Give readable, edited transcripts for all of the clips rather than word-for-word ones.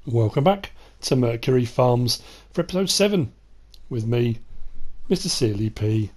Welcome back to Mercury Farms for episode 7 with me, MrSealyp.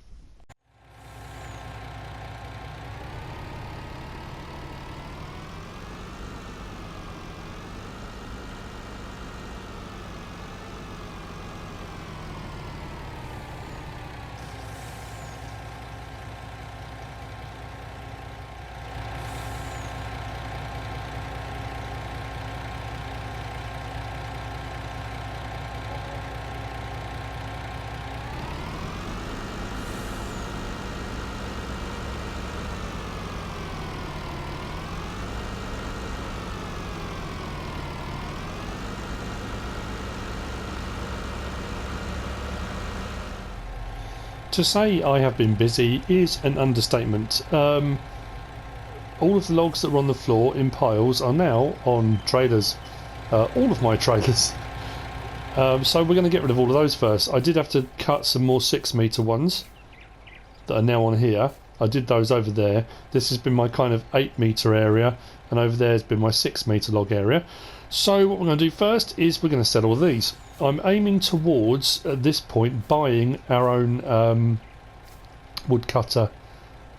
To say I have been busy is an understatement. All of the logs that were on the floor in piles are now on trailers. All of my trailers. So we're going to get rid of all of those first. I did have to cut some more 6-metre ones that are now on here. I did those over there. This has been my kind of 8-metre area, and over there has been my 6-metre log area. So what we're going to do first is we're going to set all these. I'm aiming towards, at this point, buying our own wood cutter,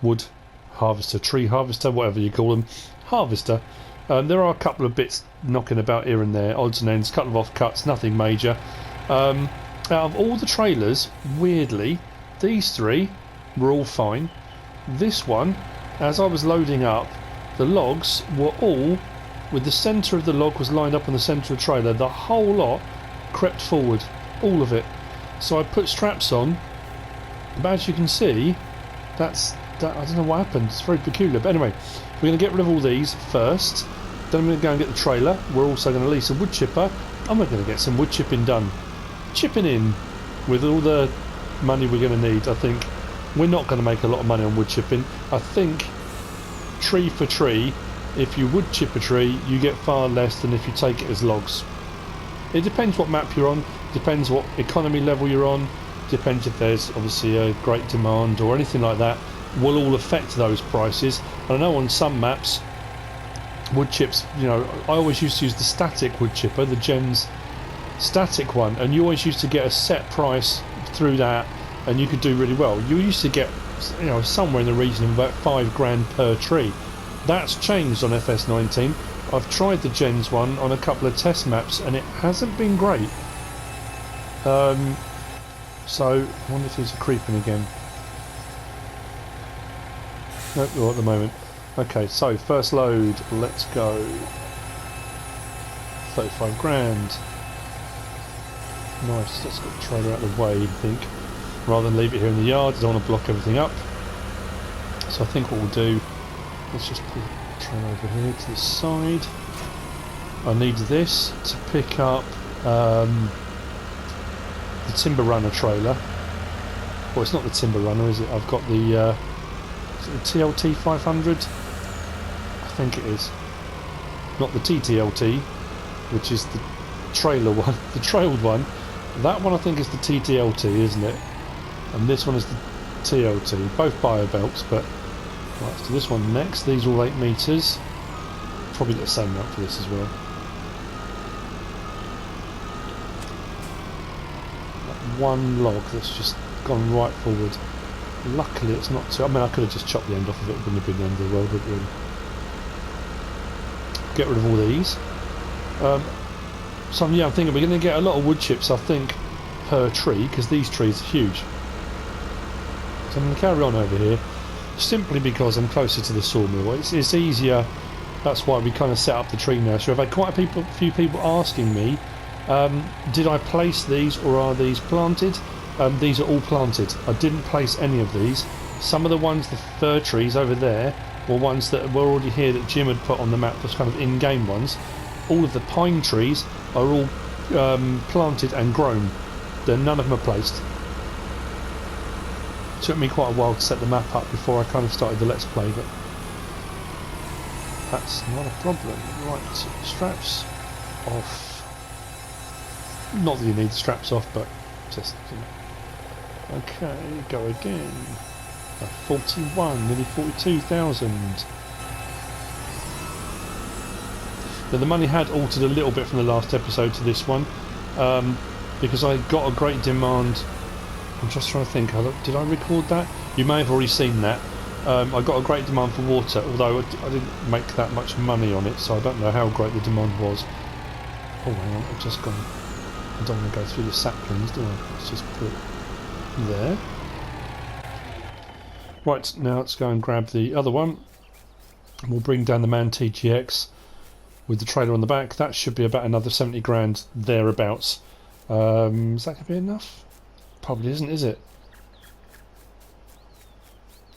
wood harvester, tree harvester, whatever you call them, harvester. There are a couple of bits knocking about here and there, odds and ends, couple of offcuts, nothing major. Out of all the trailers, weirdly, these three were all fine. This one, as I was loading up, the logs were all, with the centre of the log was lined up on the centre of the trailer, the whole lot crept forward, all of it. So I put straps on, but as you can see, I don't know what happened, it's very peculiar. But anyway, we're going to get rid of all these first, then I'm going to go and get the trailer. We're also going to lease a wood chipper, and we're going to get some wood chipping done. Chipping in with all the money we're going to need. I think we're not going to make a lot of money on wood chipping. I think tree for tree, if you wood chip a tree, you get far less than if you take it as logs. It depends what map you're on, depends what economy level you're on, depends if there's obviously a great demand or anything like that, will all affect those prices. And I know on some maps, wood chips, you know, I always used to use the static wood chipper, the JENZ static one, and you always used to get a set price through that, and you could do really well. You used to get, you know, somewhere in the region of about £5 per tree. That's changed on FS19. I've tried the JENZ one on a couple of test maps and it hasn't been great. So I wonder if these are creeping again. Nope, not at the moment. Okay, so first load, let's go. 35 grand. Nice, let's get the trailer out of the way, I think. Rather than leave it here in the yard, I don't want to block everything up. So I think what we'll do, let's just pull the trailer over here to the side. I need this to pick up the Timber Runner trailer. Well, it's not the Timber Runner, is it? I've got the, is it the TLT 500? I think it is. Not the TTLT, which is the trailer one, the trailed one. That one I think is the TTLT, isn't it? And this one is the TLT. Both bio belts, but right, let's do this one next. These are all 8 metres. Probably get the same amount for this as well. That one log that's just gone right forward. Luckily it's not too... I mean, I could have just chopped the end off of it. It wouldn't have been the end of the world, would it really? Get rid of all these. So yeah, I'm thinking we're going to get a lot of wood chips, I think, per tree, because these trees are huge. So I'm going to carry on over here, simply because I'm closer to the sawmill. It's easier. That's why we kind of set up the tree nursery. I've had quite a few people asking me, did I place these or are these planted? These are all planted. I didn't place any of these. Some of the ones, the fir trees over there, were ones that were already here that JiM had put on the map as kind of in-game ones. All of the pine trees are all planted and grown. None of them are placed. It took me quite a while to set the map up before I kind of started the Let's Play, but that's not a problem. Right, straps off. Not that you need the straps off, but just, you know. Okay, go again. 41, nearly 42,000. Now, the money had altered a little bit from the last episode to this one, because I got a great demand. I'm just trying to think, did I record that? You may have already seen that. I got a great demand for water, although I didn't make that much money on it, so I don't know how great the demand was. Oh, hang on, I've just gone. I don't want to go through the saplings, do I? Let's just put it there. Right, now let's go and grab the other one. We'll bring down the MAN TGX with the trailer on the back. That should be about another 70 grand thereabouts. Is that going to be enough? Probably isn't, is it?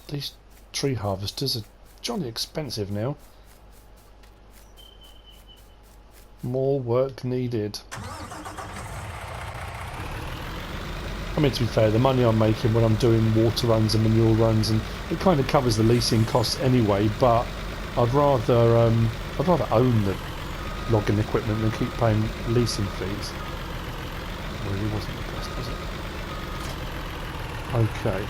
These tree harvesters are jolly expensive now. More work needed. I mean, to be fair, the money I'm making when I'm doing water runs and manure runs, and it kind of covers the leasing costs anyway, but I'd rather own the logging equipment than keep paying leasing fees. Well, it wasn't the best, was it? Okay.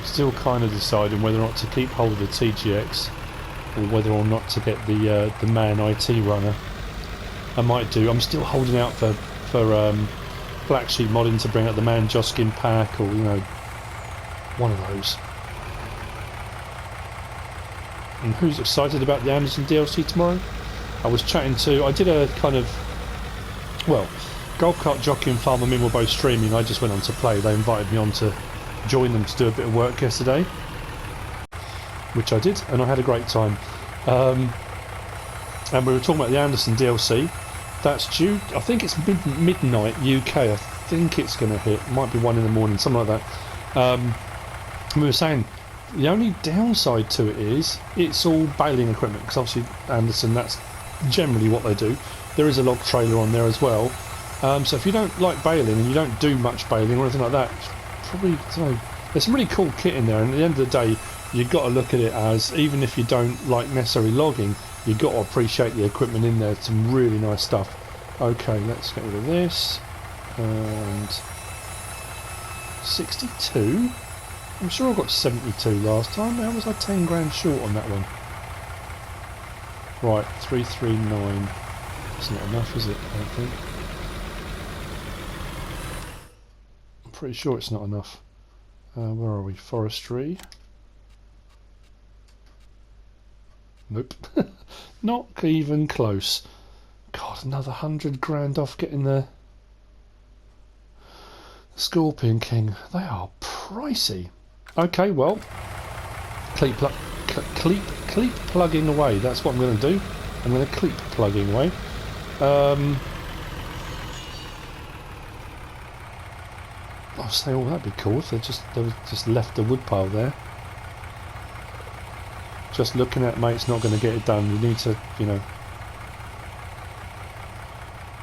Still kind of deciding whether or not to keep hold of the TGX or whether or not to get the MAN IT runner. I might do. I'm still holding out for Black Sheep Modding to bring out the MAN Joskin pack, or one of those. And who's excited about the Anderson DLC tomorrow? I was chatting to. I did a kind of, well, Golf Cart Jockey and Farmer Min were both streaming. I just went on to play. They invited me on to join them to do a bit of work yesterday, which I did, and I had a great time. And we were talking about the Anderson DLC. That's due, I think it's midnight UK. I think it's going to hit. It might be 1 in the morning, something like that. We were saying the only downside to it is it's all baling equipment, because obviously Anderson, that's generally what they do. There is a log trailer on there as well. So if you don't like baling and you don't do much baling or anything like that, probably, there's some really cool kit in there, and at the end of the day you've got to look at it as, even if you don't like necessarily logging, you've got to appreciate the equipment in there. Some really nice stuff. Okay, let's get rid of this. And 62. I'm sure I got 72 last time. How was I 10 grand short on that one? Right, 339. That's not enough, is it? I don't think. Pretty sure it's not enough. Where are we? Forestry. Nope. Not even close. God, another 100 grand off getting the ScorpionKing. They are pricey. Okay, well, cleep plugging away. That's what I'm going to do. I'm going to cleep plugging away. I'll say, oh, that'd be cool if they just left the wood pile there. Just looking at, mate, it's not going to get it done. You need to,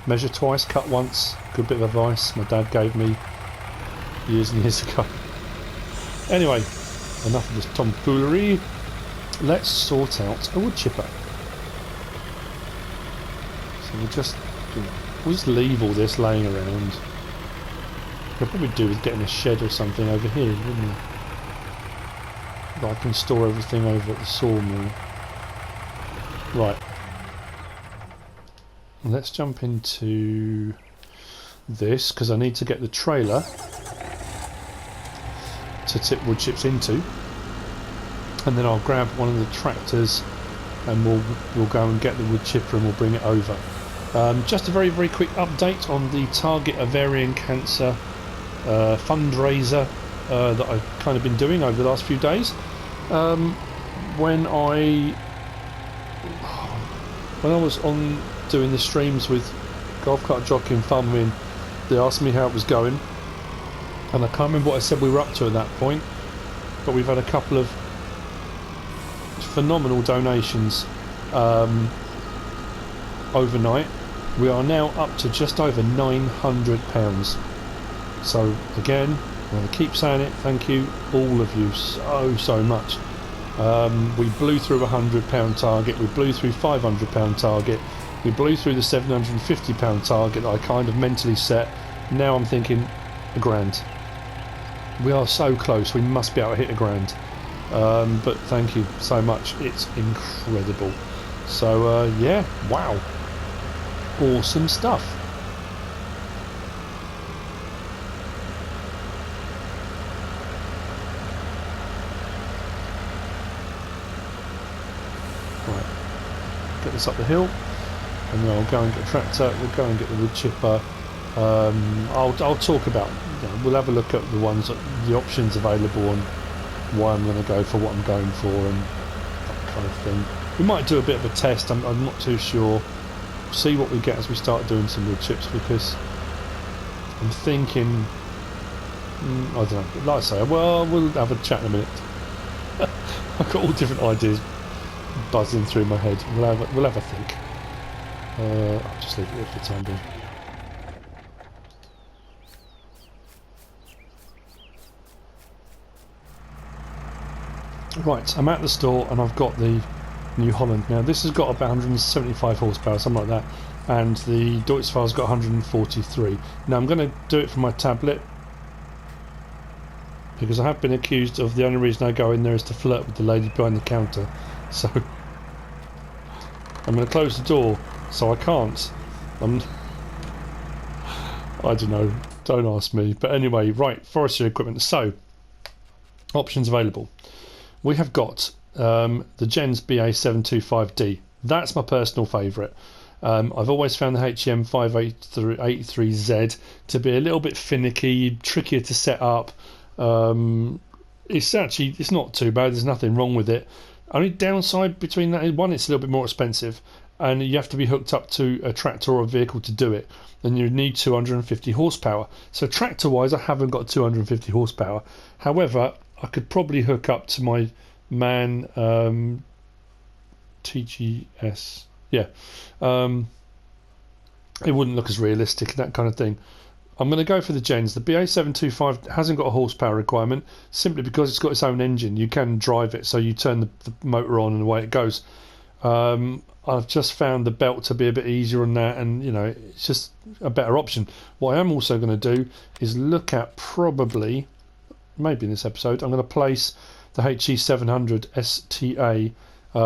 measure twice, cut once. Good bit of advice my dad gave me years and years ago. Anyway, enough of this tomfoolery. Let's sort out a wood chipper. So we'll just leave all this laying around. Could probably do with getting a shed or something over here, wouldn't you? That I can store everything over at the sawmill. Right. Let's jump into this, because I need to get the trailer to tip wood chips into, and then I'll grab one of the tractors and we'll go and get the wood chipper and we'll bring it over. Just a very, very quick update on the Target Ovarian Cancer fundraiser that I've kind of been doing over the last few days. When I was on doing the streams with Golf Cart Jockey and Farmer Min, they asked me how it was going, and I can't remember what I said we were up to at that point, but we've had a couple of phenomenal donations overnight. We are now up to just over £900. So again, I'm going to keep saying it, thank you all of you so much. We blew through a £100 target, we blew through £500 target, We blew through the £750 target that I kind of mentally set. Now I'm thinking £1,000. We are so close, we must be able to hit £1,000. But thank you so much, it's incredible. So yeah, wow, awesome stuff. Right, get this up the hill, and then I'll go and get a tractor. We'll go and get the wood chipper. I'll talk about, we'll have a look at the ones, the options available, and why I'm going to go for what I'm going for, and that kind of thing. We might do a bit of a test. I'm not too sure. See what we get as we start doing some wood chips, because I'm thinking, I don't know. Like I say, well, we'll have a chat in a minute. I've got all different ideas buzzing through my head. We'll have a think. I'll just leave it there for the time being. Right, I'm at the store and I've got the New Holland. Now this has got about 175 horsepower, something like that, and the Deutz-Fahr's got 143. Now I'm going to do it from my tablet, because I have been accused of the only reason I go in there is to flirt with the lady behind the counter. So I'm going to close the door, so I can't. I don't know, don't ask me. But anyway, right, forestry equipment. So, options available. We have got the JENZ BA725D. That's my personal favourite. I've always found the HEM 583Z to be a little bit finicky, trickier to set up. It's not too bad. There's nothing wrong with it. Only downside between that is, one, it's a little bit more expensive, and you have to be hooked up to a tractor or a vehicle to do it, and you need 250 horsepower. So tractor wise, I haven't got 250 horsepower. However, I could probably hook up to my MAN TGS. Yeah, it wouldn't look as realistic and that kind of thing. I'm going to go for the JENZ. The BA725 hasn't got a horsepower requirement, simply because it's got its own engine. You can drive it, so you turn the motor on and away it goes. I've just found the belt to be a bit easier on that, and it's just a better option. What I am also going to do is look at, probably, maybe in this episode, I'm going to place the HE700 STA.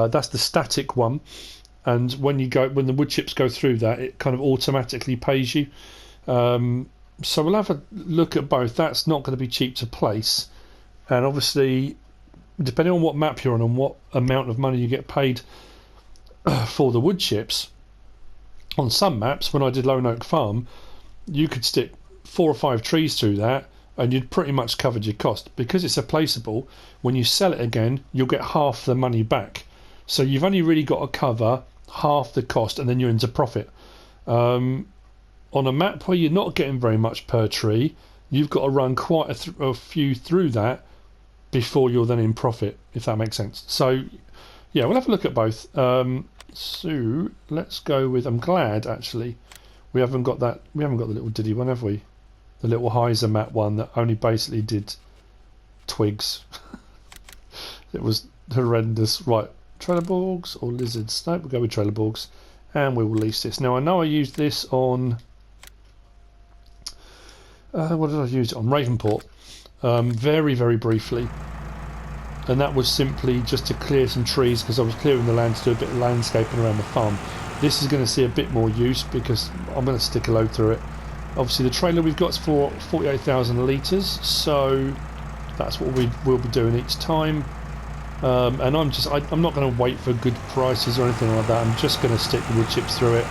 That's the static one, and when the wood chips go through that, it kind of automatically pays you. So we'll have a look at both. That's not going to be cheap to place, and obviously, depending on what map you're on and what amount of money you get paid for the wood chips, on some maps, when I did Lone Oak Farm, you could stick 4 or 5 trees through that and you'd pretty much covered your cost. Because it's a placeable, when you sell it again, you'll get half the money back. So you've only really got to cover half the cost, and then you're into profit. On a map where you're not getting very much per tree, you've got to run quite a few through that before you're then in profit, if that makes sense. So yeah, we'll have a look at both. So let's go with, I'm glad actually we haven't got the little diddy one, have we? The little Heiser mat one that only basically did twigs. It was horrendous. Right, trelleborgs or lizards? No, we'll go with trelleborgs, and we will lease this. Now I know I used this on what did I use it on? Ravenport, very, very briefly, and that was simply just to clear some trees, because I was clearing the land to do a bit of landscaping around the farm. This is going to see a bit more use because I'm going to stick a load through it. Obviously the trailer we've got is for 48,000 litres, so that's what we will be doing each time. And I'm not going to wait for good prices or anything like that. I'm just going to stick the wood chips through it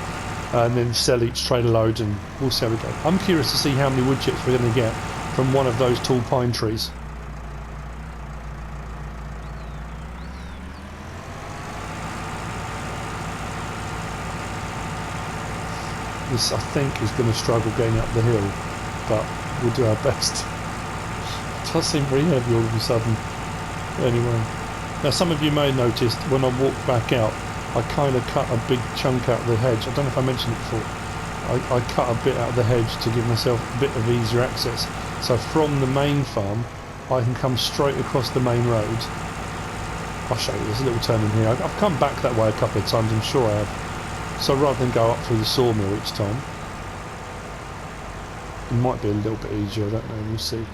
and then sell each trailer load, and we'll see how we go. I'm curious to see how many wood chips we're going to get from one of those tall pine trees. This, I think, is going to struggle getting up the hill, but we'll do our best. It does seem very heavy all of a sudden. Anyway, now some of you may have noticed when I walked back out, I kind of cut a big chunk out of the hedge. I don't know if I mentioned it before. I cut a bit out of the hedge to give myself a bit of easier access. So from the main farm, I can come straight across the main road. I'll show you, there's a little turn in here. I've come back that way a couple of times, I'm sure I have. So rather than go up through the sawmill each time, it might be a little bit easier, I don't know, we'll see.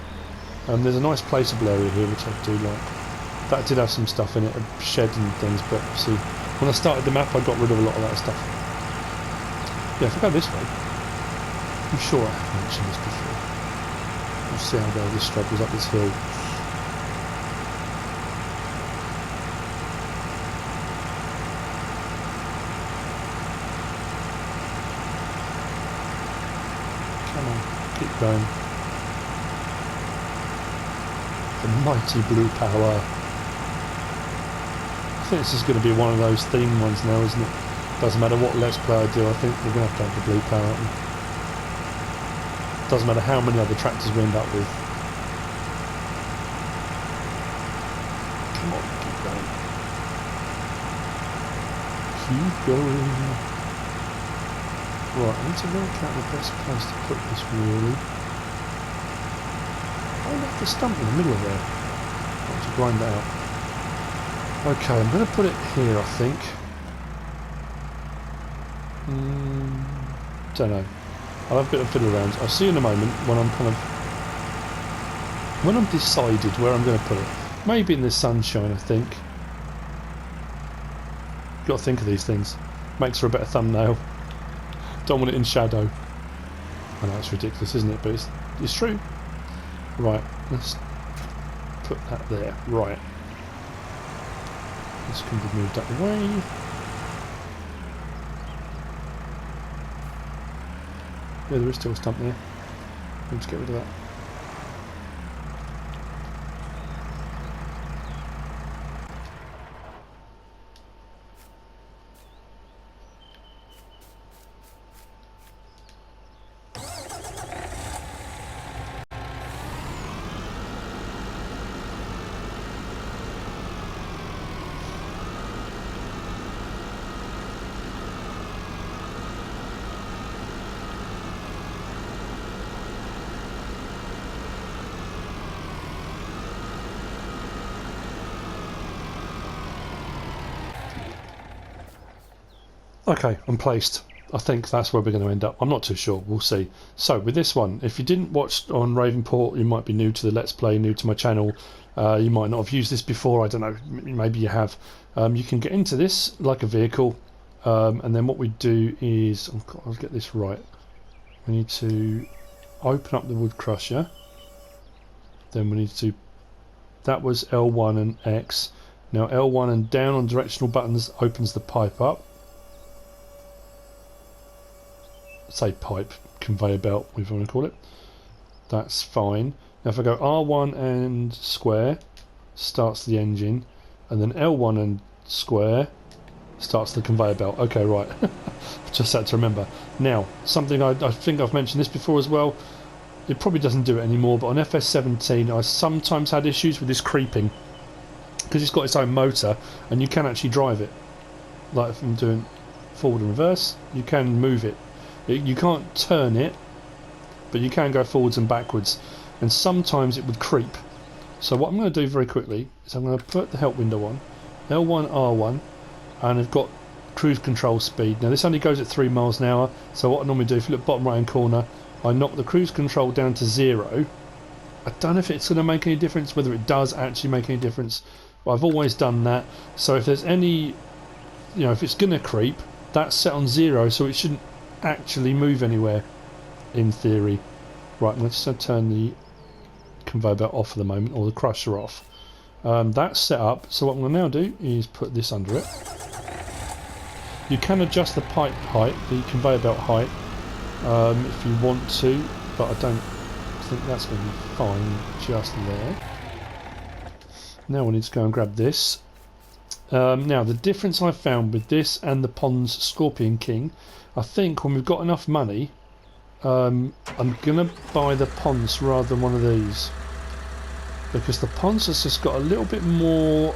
There's a nice placeable area here which I do like. That did have some stuff in it, a shed and things, but see, when I started the map I got rid of a lot of that stuff. Yeah, if I go this way, I'm sure I have mentioned this before. We'll see how well this struggles up this hill. Come on, keep going. The mighty blue power. I think this is going to be one of those theme ones now, isn't it? Doesn't matter what Let's Play I do, I think we're going to have the blue power, aren't we? Doesn't matter how many other tractors we end up with. Come on, keep going. Keep going. Right, I need to work out the best place to put this, really. I left the stump in the middle of there. I want to grind that out. Okay, I'm going to put it here, I think. Don't know. I'll have a bit of fiddle around. I'll see you in a moment when I'm decided where I'm going to put it. Maybe in the sunshine, I think. Got to think of these things. Makes for a better thumbnail. Don't want it in shadow. I know it's ridiculous, isn't it? But it's true. Right, let's put that there. Right. This can be moved out of the way. Yeah, there is still a stump there. Let's get rid of that. Okay, I'm placed. I think that's where we're going to end up. I'm not too sure. We'll see. So, with this one, if you didn't watch on Ravenport, you might be new to the Let's Play, new to my channel. You might not have used this before. I don't know. Maybe you have. You can get into this like a vehicle. And then what we do is... Oh God, I'll get this right. We need to open up the wood crusher. Then we need to... That was L1 and X. Now L1 and down on directional buttons opens the pipe up. Say pipe, conveyor belt, whatever you want to call it. That's fine. Now if I go R1 and square, starts the engine, and then L1 and square starts the conveyor belt. Okay, right. Just had to remember. Now, something I think I've mentioned this before as well. It probably doesn't do it anymore, but on FS17 I sometimes had issues with this creeping because it's got its own motor and you can actually drive it. Like if I'm doing forward and reverse, you can move it. You can't turn it, but you can go forwards and backwards, and sometimes it would creep. So what I'm going to do very quickly is I'm going to put the help window on, L1, R1, and I've got cruise control speed. Now this only goes at 3 miles an hour, so what I normally do, if you look bottom right hand corner, I knock the cruise control down to 0. I don't know if it's going to make any difference, whether it does actually make any difference, but I've always done that. So if there's any, if it's going to creep, that's set on 0, so it shouldn't actually move anywhere in theory. Right, let's turn the conveyor belt off for the moment, or the crusher off. That's set up, so what I'm going to now do is put this under it. You can adjust the pipe height, the conveyor belt height, if you want to, but I don't think that's going to be fine just there. Now we need to go and grab this. Now the difference I've found with this and the Pond's ScorpionKing, I think when we've got enough money, I'm going to buy the Pond's rather than one of these, because the Pond's has just got a little bit more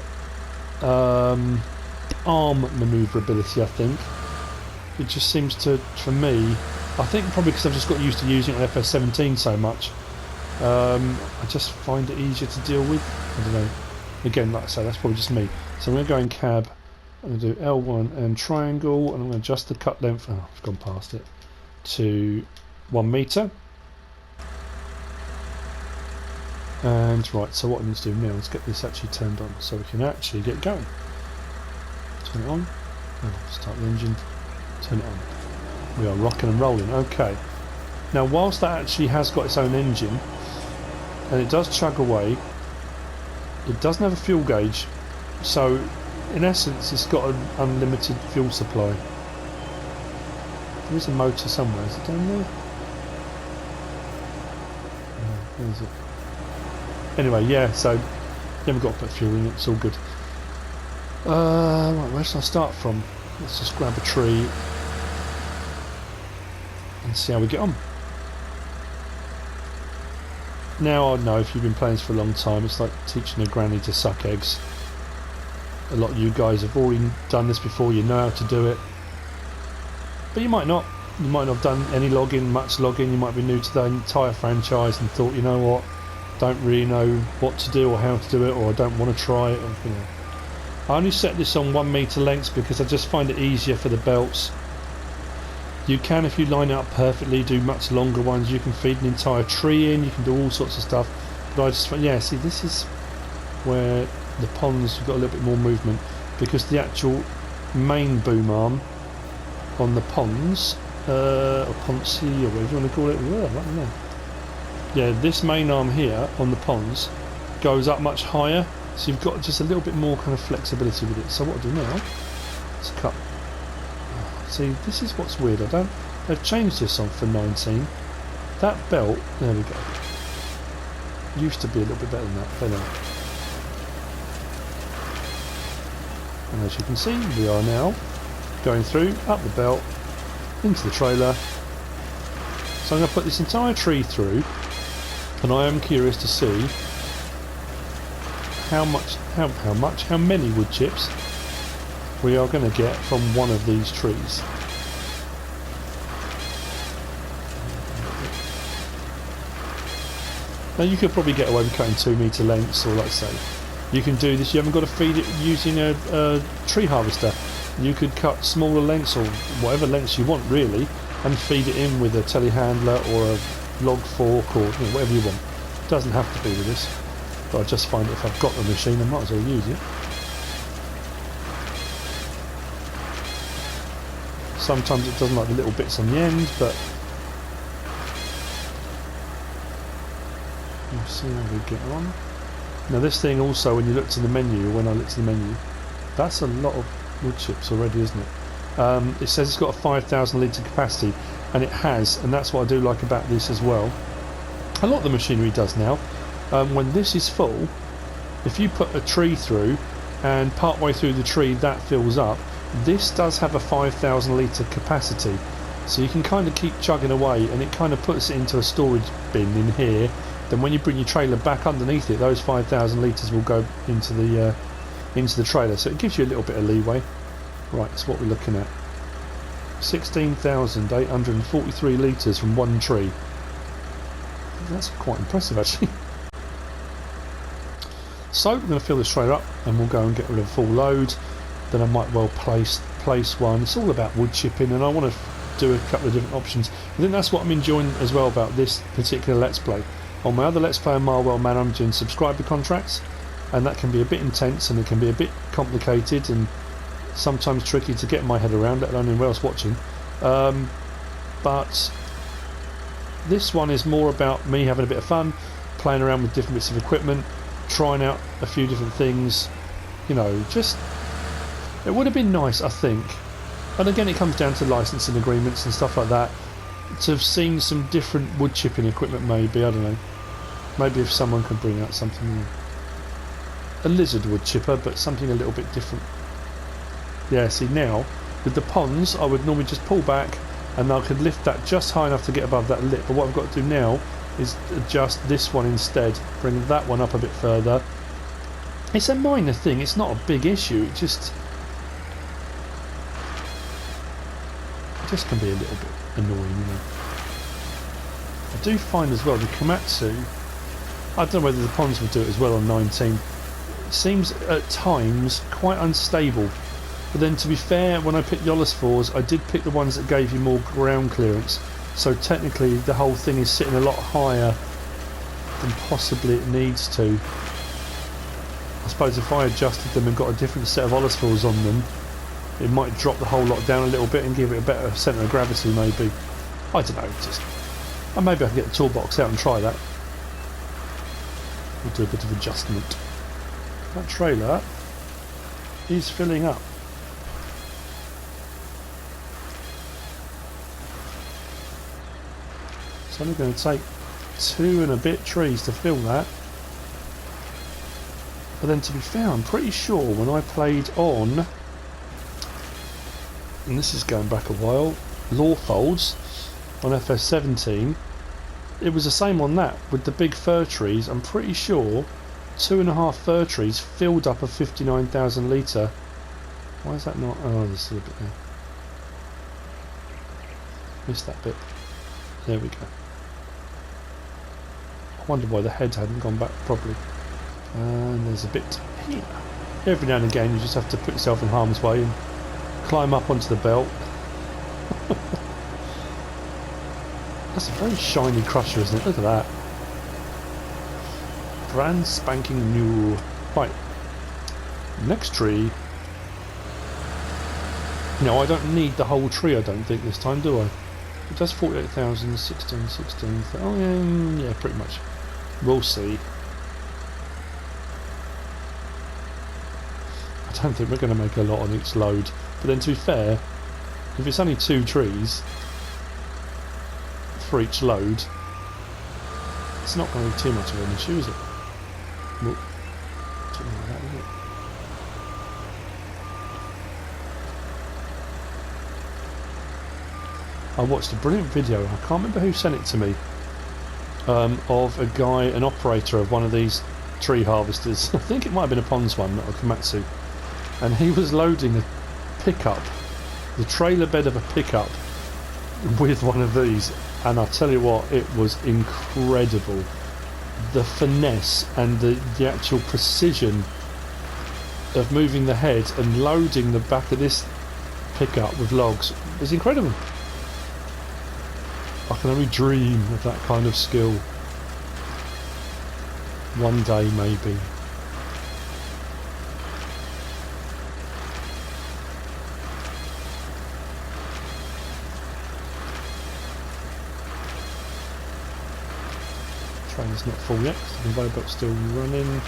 arm manoeuvrability. I think it just seems to, for me, I think probably because I've just got used to using it on FS17 so much, I just find it easier to deal with. I don't know. Again, like I say, that's probably just me. So I'm going to go in cab, I'm going to do L1 and triangle, and I'm going to adjust the cut length. Oh, I've gone past it to 1 metre. And right, so what I need to do now is get this actually turned on so we can actually get going. Turn it on. Oh, start the engine. Turn it on. We are rocking and rolling. Okay. Now, whilst that actually has got its own engine and it does chug away, it doesn't have a fuel gauge. So, in essence, it's got an unlimited fuel supply. There is a motor somewhere. Is it down there? No, where is it? Anyway, yeah, so you haven't got to put fuel in it, it's all good. Right, where should I start from? Let's just grab a tree and see how we get on. Now I know if you've been playing this for a long time, it's like teaching a granny to suck eggs. A lot of you guys have already done this before, you know how to do it. But you might not. You might not have done any logging, much logging, you might be new to the entire franchise and thought, you know what, don't really know what to do or how to do it, or I don't want to try it, or, you know. I only set this on 1 metre lengths because I just find it easier for the belts. You can, if you line it up perfectly, do much longer ones. You can feed an entire tree in, you can do all sorts of stuff. But I just, yeah, see, this is where the ponds have got a little bit more movement, because the actual main boom arm on the ponds, or poncy, or whatever you want to call it, I don't know. Yeah, this main arm here on the ponds goes up much higher, so you've got just a little bit more kind of flexibility with it. So what I'll do now is cut. See, this is what's weird. They've changed this on for 19. That belt, there we go. Used to be a little bit better than that, but anyway. And as you can see, we are now going through, up the belt, into the trailer. So I'm going to put this entire tree through, and I am curious to see how many wood chips we are going to get from one of these trees. Now you could probably get away with cutting 2 metre lengths, or like I say, you can do this, you haven't got to feed it using a tree harvester. You could cut smaller lengths, or whatever lengths you want really, and feed it in with a telehandler or a log fork, or whatever you want. It doesn't have to be with this, but I just find if I've got the machine I might as well use it. Sometimes it doesn't like the little bits on the end, but we'll see how we get on. Now this thing also, when you look to the menu, when I look to the menu, that's a lot of wood chips already, isn't it? It says it's got a 5,000 litre capacity, and it has, and that's what I do like about this as well. A lot of the machinery does now. When this is full, if you put a tree through and part way through the tree that fills up, this does have a 5,000 litre capacity, so you can kind of keep chugging away, and it kind of puts it into a storage bin in here. Then when you bring your trailer back underneath it, those 5,000 litres will go into the trailer, so it gives you a little bit of leeway. Right, that's what we're looking at. 16,843 litres from one tree. That's quite impressive actually. So we're going to fill this trailer up and we'll go and get rid of a full load. Then I might well place one. It's all about wood chipping, and I want to do a couple of different options. I think that's what I'm enjoying as well about this particular Let's Play. On my other Let's Play on Marwell Man, I'm doing subscriber contracts, and that can be a bit intense and it can be a bit complicated and sometimes tricky to get my head around, let alone anyone else watching. But this one is more about me having a bit of fun, playing around with different bits of equipment, trying out a few different things, you know, just, it would have been nice, I think, and again it comes down to licensing agreements and stuff like that, to have seen some different wood chipping equipment maybe, I don't know, maybe if someone could bring out something, a lizard wood chipper, but something a little bit different. Yeah, see now, with the ponds I would normally just pull back and I could lift that just high enough to get above that lip, but what I've got to do now is adjust this one instead, bring that one up a bit further. It's a minor thing, it's not a big issue, it just can be a little bit annoying, you know. I do find as well the Komatsu, I don't know whether the ponds will do it as well on 19, it seems at times quite unstable. But then to be fair, when I picked the ALiEN I did pick the ones that gave you more ground clearance. So technically the whole thing is sitting a lot higher than possibly it needs to. I suppose if I adjusted them and got a different set of ALiEN on them, it might drop the whole lot down a little bit and give it a better centre of gravity maybe. I don't know, just... And maybe I can get the toolbox out and try that. We'll do a bit of adjustment. That trailer is filling up. It's only going to take 2 and a bit trees to fill that. But then to be fair, I'm pretty sure when I played on, and this is going back a while, Lawfolds on FS17, it was the same on that with the big fir trees. I'm pretty sure 2.5 fir trees filled up a 59,000 litre. Why is that not? Oh, there's a bit there. Missed that bit. There we go. I wonder why the head hadn't gone back properly. And there's a bit here. Every now and again you just have to put yourself in harm's way and climb up onto the belt. That's a very shiny crusher, isn't it? Look at that. Brand spanking new. Right. Next tree. No, I don't need the whole tree, I don't think, this time, do I? It does 48,000, 16, 16. Oh, yeah, pretty much. We'll see. I don't think we're going to make a lot on each load. But then, to be fair, if it's only 2 trees for each load, it's not going to be too much of an issue, is it? Well, something like that, isn't it? I watched a brilliant video, I can't remember who sent it to me, of a guy, an operator of one of these tree harvesters. I think it might have been a Pons one, not a Komatsu, and he was loading a pickup, the trailer bed of a pickup, with one of these, and I tell you what, it was incredible. The finesse and the actual precision of moving the head and loading the back of this pickup with logs was incredible. I can only dream of that kind of skill. One day, maybe. Trainer's not full yet, because the conveyor belt's still running.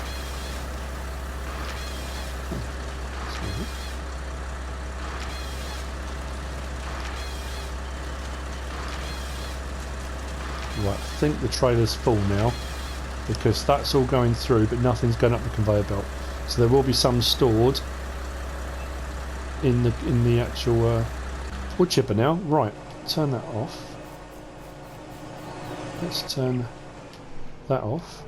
Right, I think the trailer's full now, because that's all going through, but nothing's going up the conveyor belt. So there will be some stored in the actual wood chipper now. Right, turn that off. Let's turn that off.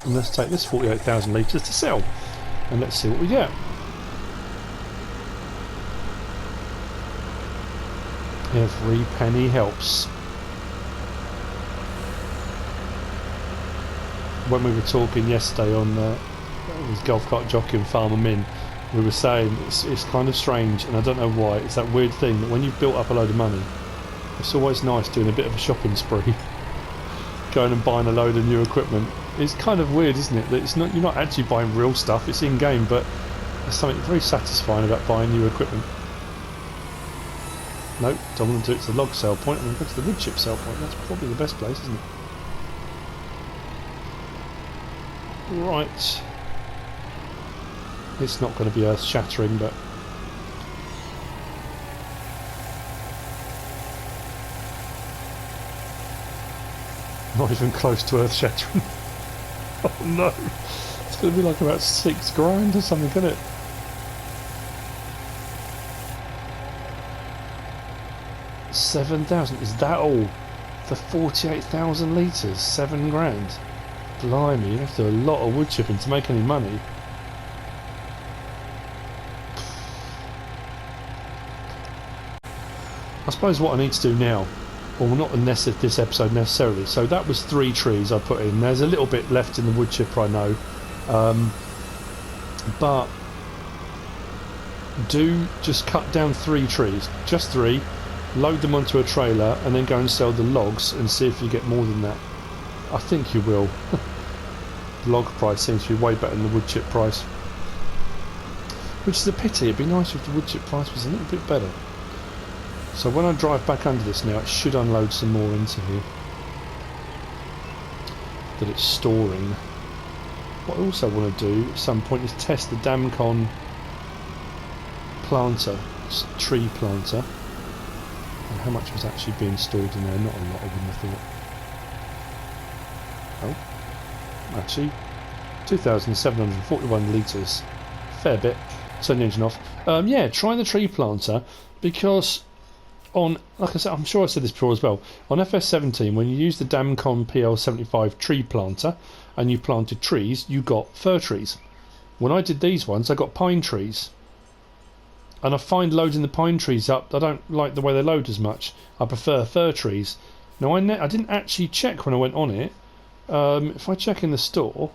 And let's take this 48,000 litres to sell. And let's see what we get. Every penny helps. When we were talking yesterday on this golf cart jockey and Farmer Min, we were saying it's kind of strange, and I don't know why, it's that weird thing that when you've built up a load of money, it's always nice doing a bit of a shopping spree. Going and buying a load of new equipment. It's kind of weird, isn't it, that it's not, you're not actually buying real stuff, it's in game, but there's something very satisfying about buying new equipment. Nope, don't want to do it to the log sale point. I'm going to go to the wood chip sale point. That's probably the best place, isn't it? Right. It's not going to be earth shattering, but not even close to earth shattering. Oh no! It's going to be like about £6 or something, isn't it? 7,000, is that all? For 48,000 litres, £7. Blimey, you have to do a lot of wood chipping to make any money. I suppose what I need to do now, well, not unless this episode necessarily, so that was 3 trees I put in. There's a little bit left in the wood chipper, I know. but do just cut down 3 trees, just 3, load them onto a trailer and then go and sell the logs and see if you get more than that. I think you will. The log price seems to be way better than the wood chip price, which is a pity. It'd be nice if the wood chip price was a little bit better. So when I drive back under this now, it should unload some more into here that it's storing. What I also want to do at some point is test the Damcon planter, tree planter, and how much was actually being stored in there. Not a lot, I wouldn't have thought. Oh, actually 2,741 litres, fair bit. Turn the engine off. Yeah, try the tree planter, because on, like I said, I'm sure I said this before as well, on FS17 when you use the Damcon PL75 tree planter and you planted trees, you got fir trees. When I did these ones, I got pine trees, and I find loading the pine trees up, I don't like the way they load as much. I prefer fir trees. Now I didn't actually check when I went on it. If I check in the store,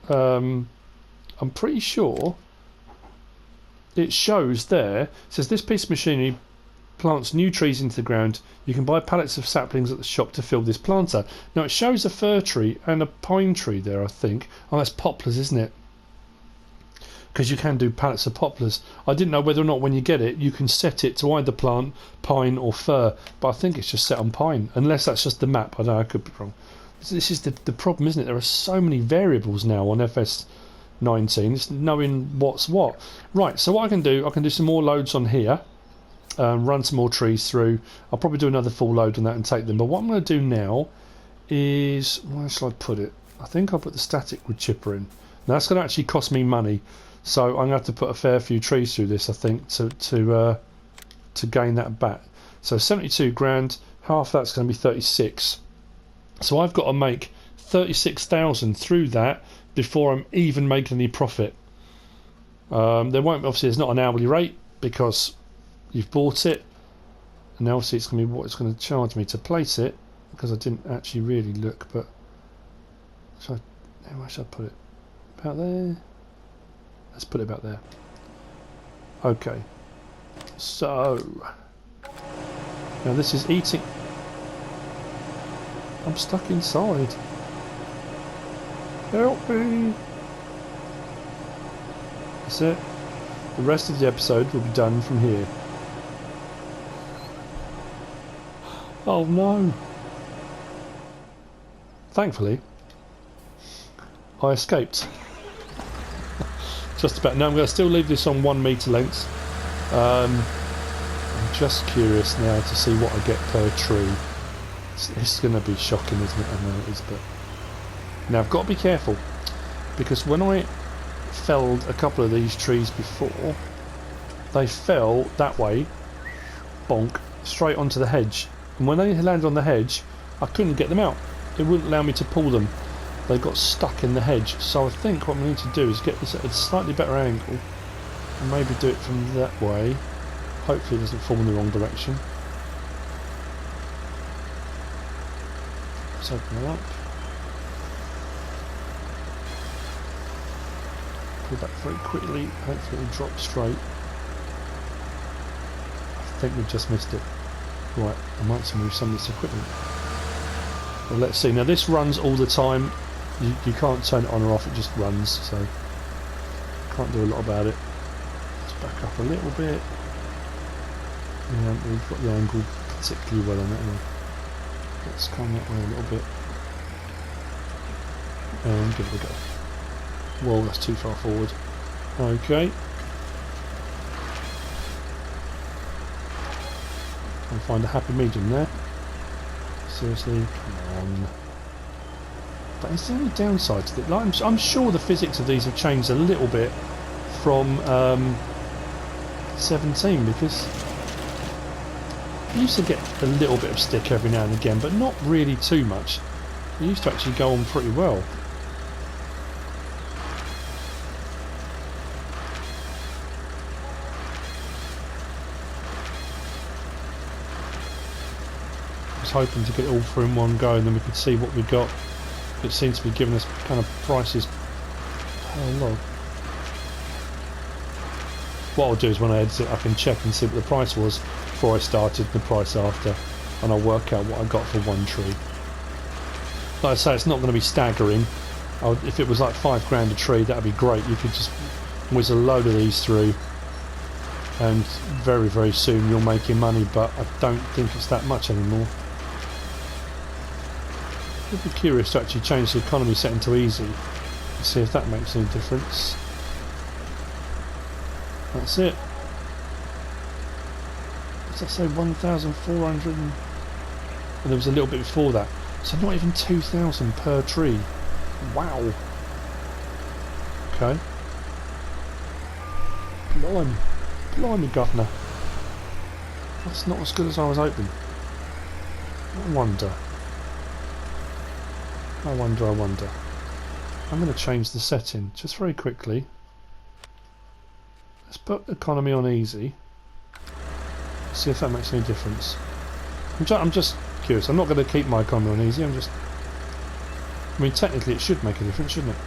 I'm pretty sure it shows there, it says this piece of machinery plants new trees into the ground. You can buy pallets of saplings at the shop to fill this planter. Now it shows a fir tree and a pine tree there, I think. Oh, that's poplars, isn't it? Because you can do pallets of poplars. I didn't know whether or not when you get it you can set it to either plant pine or fir, but I think it's just set on pine, unless that's just the map. I don't know, I could be wrong. This is the problem, isn't it? There are so many variables now on FS19, it's knowing what's what. Right, so what I can do some more loads on here, run some more trees through. I'll probably do another full load on that and take them, but what I'm going to do now is, where shall I put it? I think I'll put the static wood chipper in. Now that's going to actually cost me money, so I'm going to have to put a fair few trees through this, I think, to gain that back. So 72 grand, half that's going to be 36. So I've got to make 36,000 through that before I'm even making any profit. There won't, obviously there's not an hourly rate because you've bought it, and obviously it's going to be what it's going to charge me to place it, because I didn't actually really look. But where should I put it? About there. Let's put it about there. Okay, so now this is eating. I'm stuck inside. Help me! That's it. The rest of the episode will be done from here. Oh no! Thankfully, I escaped. Just about. Now I'm going to still leave this on 1 metre lengths. I'm just curious now to see what I get per tree. It's going to be shocking, isn't it? I know it is, but now I've got to be careful, because when I felled a couple of these trees before, they fell that way, bonk, straight onto the hedge, and when they landed on the hedge I couldn't get them out. It wouldn't allow me to pull them. They got stuck in the hedge. So I think what we need to do is get this at a slightly better angle and maybe do it from that way. Hopefully it doesn't fall in the wrong direction. Let's open it up. Pull back very quickly. Hopefully it'll drop straight. I think we've just missed it. Right, I might have to move some of this equipment. Well, let's see. Now this runs all the time. You can't turn it on or off, it just runs, so can't do a lot about it. Let's back up a little bit. Yeah, we've got the angle particularly well on it anyway. Let's come that way a little bit and give it a go. Whoa, that's too far forward. Okay. I'll find a happy medium there. Seriously, come on. But is there any downside to it? Like, I'm sure the physics of these have changed a little bit from 17, because I used to get a little bit of stick every now and again, but not really too much. It used to actually go on pretty well. I was hoping to get it all through in one go and then we could see what we got. It seems to be giving us kind of prices per log. what I'll do is when I edit it, I can check and see what the price was before I started, the price after, and I'll work out what I got for one tree. Like I say, it's not going to be staggering. If it was like £5 a tree, that'd be great. You could just whiz a load of these through, and very, very soon you're making money, but I don't think it's that much anymore. I'd be curious to actually change the economy setting to easy and see if that makes any difference. That's it. What did I say? 1,400 and there was a little bit before that. So not even 2,000 per tree. Wow. Okay. Blimey. Blimey, governor. That's not as good as I was hoping. I wonder. I wonder. I'm going to change the setting just very quickly. Let's put economy on easy. See if that makes any difference. I'm just curious. I'm not going to keep my economy on easy. I mean, technically it should make a difference, shouldn't it?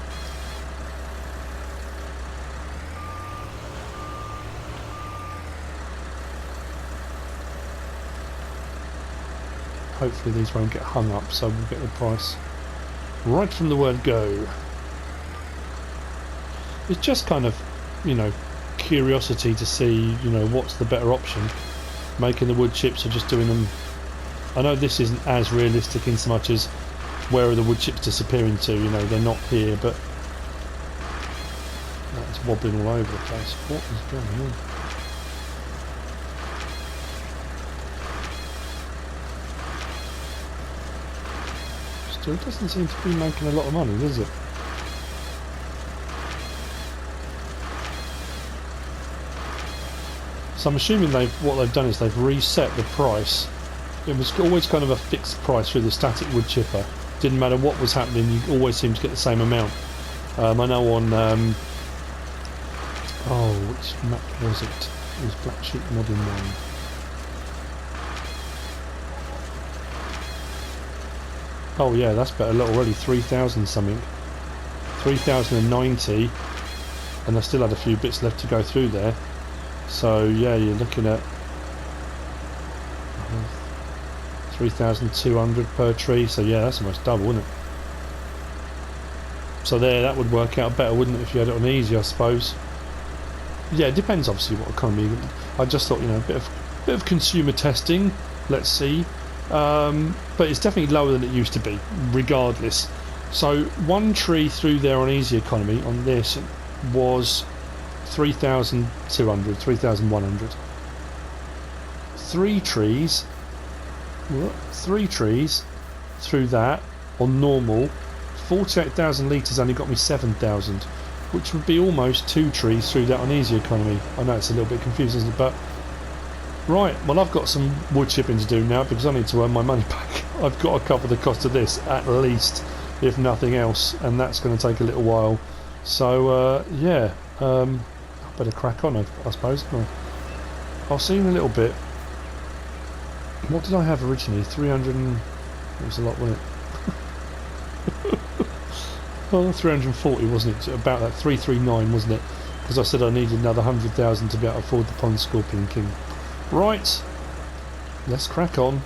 Hopefully these won't get hung up, so we'll get the price right from the word go. It's just kind of, you know, curiosity to see, you know, what's the better option, making the wood chips or just doing them. I know this isn't as realistic in so much as where are the wood chips disappearing to, you know, they're not here, but that's wobbling all over the place. What is going on? Still doesn't seem to be making a lot of money, does it? So I'm assuming what they've done is they've reset the price. It was always kind of a fixed price through the static wood chipper. Didn't matter what was happening, you always seemed to get the same amount. I know on oh, which map was it? It was Black Sheep Modern 1. Oh yeah, that's better. Look, already 3,000 something. 3,090, and I still had a few bits left to go through there. So yeah, you're looking at 3,200 per tree. So yeah, that's almost double, isn't it? So there, that would work out better, wouldn't it, if you had it on easy, I suppose. Yeah, it depends obviously what economy. I just thought, you know, a bit of consumer testing. Let's see. But it's definitely lower than it used to be, regardless. So one tree through there on easy economy on this was 3,200, 3,100. Three trees through that on normal, 48,000 litres only got me 7,000, which would be almost two trees through that on easy economy. I know it's a little bit confusing, isn't it? But right, well, I've got some wood chipping to do now because I need to earn my money back. I've got to cover the cost of this at least, if nothing else, and that's going to take a little while. So yeah, I better crack on, I suppose. I'll see you in a little bit. What did I have originally? 300 and... it was a lot, wasn't it? Oh, 340, wasn't it? About that, 339, wasn't it? Because I said I needed another 100,000 to be able to afford the pond ScorpionKing. Right, let's crack on.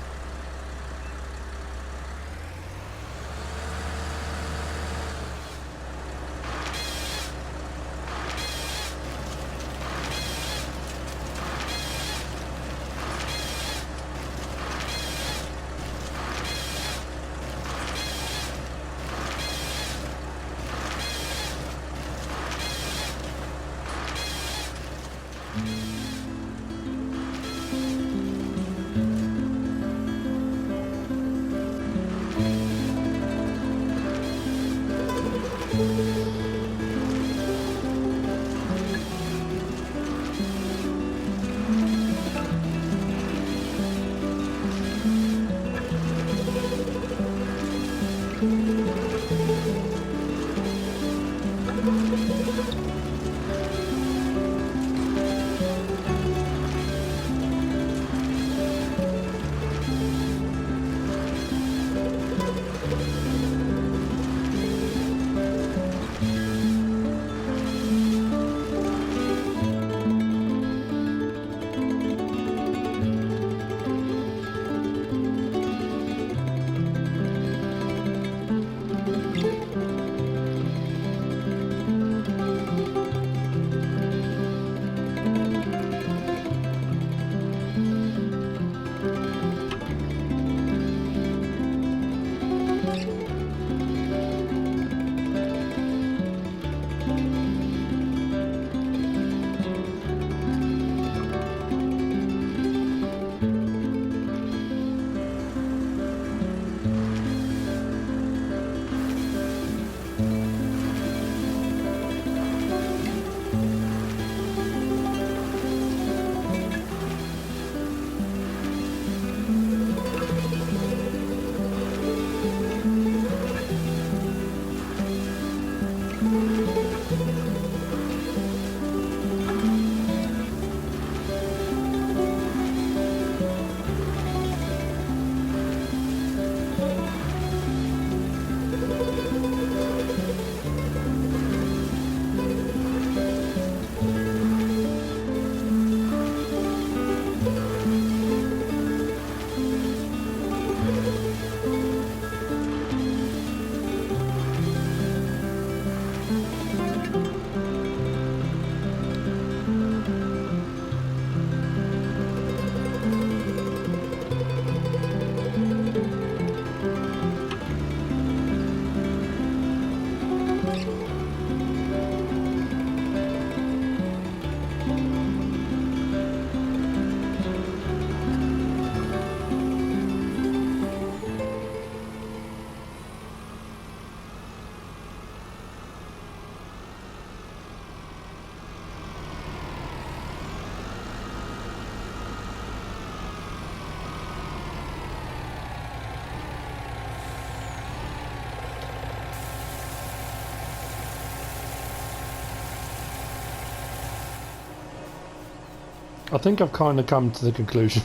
I think I've kind of come to the conclusion.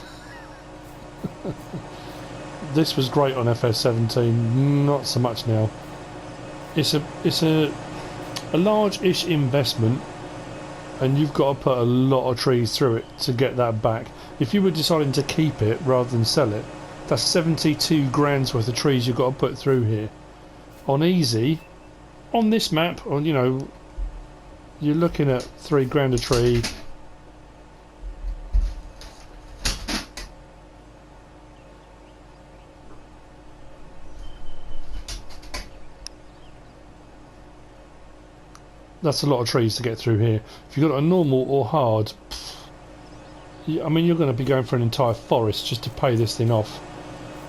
This was great on FS17, not so much now. It's a large-ish investment, and you've got to put a lot of trees through it to get that back. If you were deciding to keep it rather than sell it, that's 72 grand's worth of trees you've got to put through here. On easy, on this map, on you know, you're looking at 3 grand a tree. That's a lot of trees to get through here. If you've got a normal or hard, I mean, you're going to be going for an entire forest just to pay this thing off.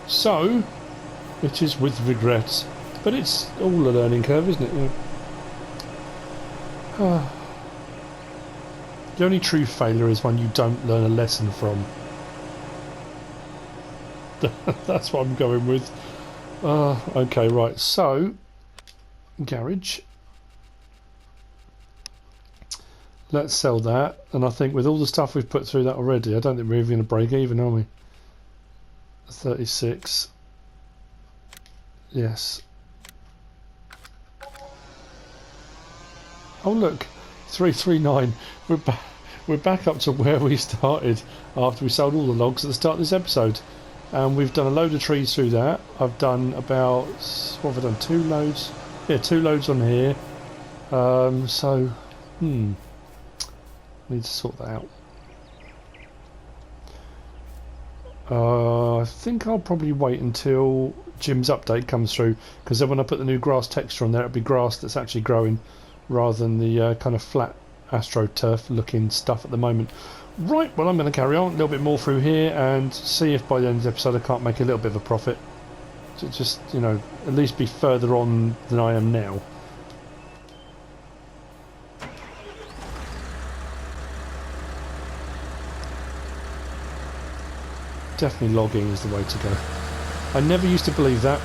So, it is with regrets, but it's all a learning curve, isn't it? The only true failure is one you don't learn a lesson from. That's what I'm going with. Okay, right, so garage. Let's sell that, and I think with all the stuff we've put through that already, I don't think we're even going to break even, are we? 36. Yes. Oh look, 339. We're back up to where we started after we sold all the logs at the start of this episode, and we've done a load of trees through that. I've done about, what have I done? 2 loads. Yeah, 2 loads on here. Need to sort that out. I think I'll probably wait until JiM's update comes through, because then when I put the new grass texture on there, it'll be grass that's actually growing rather than the kind of flat astroturf looking stuff at the moment. Right, well, I'm going to carry on a little bit more through here and see if by the end of the episode I can't make a little bit of a profit. To just, you know, at least be further on than I am now. Definitely logging is the way to go. I never used to believe that.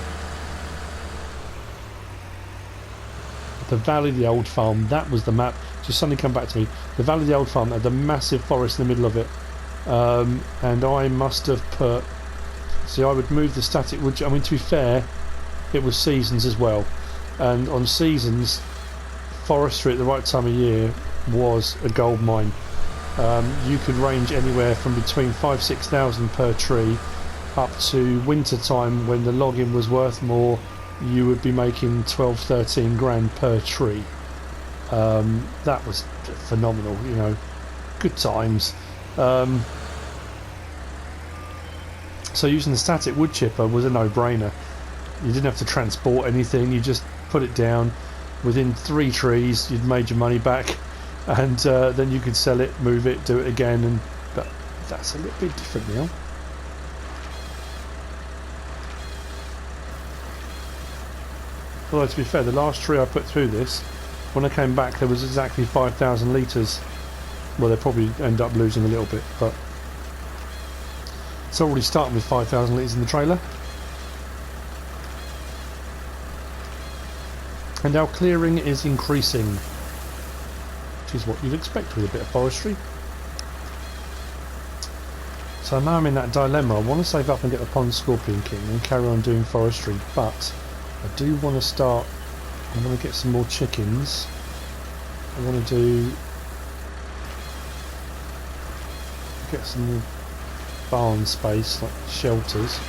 The Valley of the Old Farm, that was the map. Just suddenly come back to me. The Valley of the Old Farm had a massive forest in the middle of it. And I must have put... See, I would move the static wood... I mean, to be fair, it was seasons as well. And on seasons, forestry at the right time of year was a gold mine. You could range anywhere from between 5,000–6,000 per tree up to winter time when the logging was worth more. You would be making 12–13 grand per tree. That was phenomenal, you know, good times. So using the static wood chipper was a no-brainer. You didn't have to transport anything, you just put it down. Within 3 trees you'd made your money back. And then you could sell it, move it, do it again, but that's a little bit different now. Although to be fair, the last tree I put through this, when I came back there was exactly 5,000 litres. Well, they probably end up losing a little bit, but it's already starting with 5,000 litres in the trailer. And our clearing is increasing. Which is what you'd expect with a bit of forestry. So now I'm in that dilemma. I want to save up and get the pond ScorpionKing and carry on doing forestry, but I do want to start... I want to get some more chickens. I want to get some more barn space, like shelters.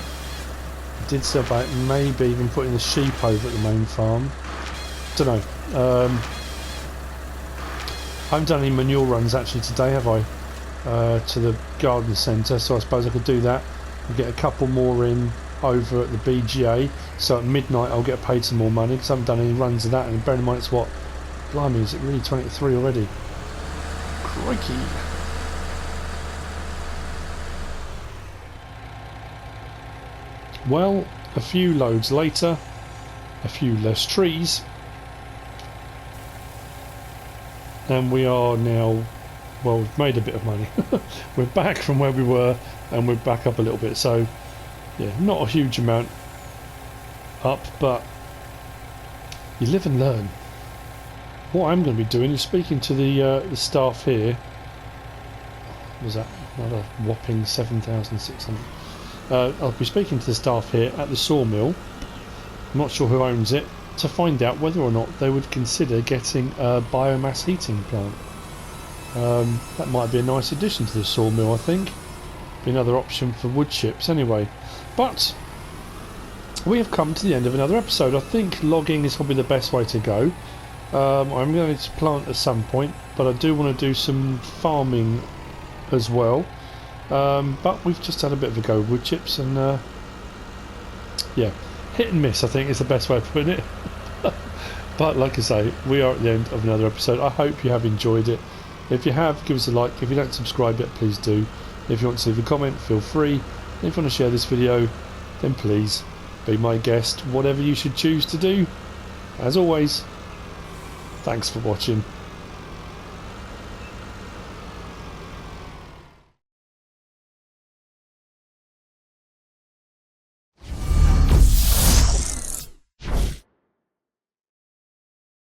I did say about maybe even putting the sheep over at the main farm. Don't know. I haven't done any manure runs actually today, have I? To the garden centre, so I suppose I could do that and get a couple more in over at the BGA, so at midnight I'll get paid some more money because I haven't done any runs of that. And bear in mind it's what? Blimey, is it really 23 already? Crikey! Well, a few loads later, a few less trees. And we are now, well, we've made a bit of money. We're back from where we were and we're back up a little bit. So, yeah, not a huge amount up, but you live and learn. What I'm going to be doing is speaking to the staff here. Was that another whopping 7,600? I'll be speaking to the staff here at the sawmill. I'm not sure who owns it, to find out whether or not they would consider getting a biomass heating plant. That might be a nice addition to the sawmill, I think. Be another option for wood chips anyway. But we have come to the end of another episode. I think logging is probably the best way to go. I'm going to plant at some point, but I do want to do some farming as well. But we've just had a bit of a go with wood chips, and yeah, hit and miss I think is the best way of putting it. But like I say, we are at the end of another episode. I hope you have enjoyed it. If you have, give us a like. If you don't subscribe yet, please do. If you want to leave a comment, feel free. And if you want to share this video, then please be my guest, whatever you should choose to do. As always, thanks for watching.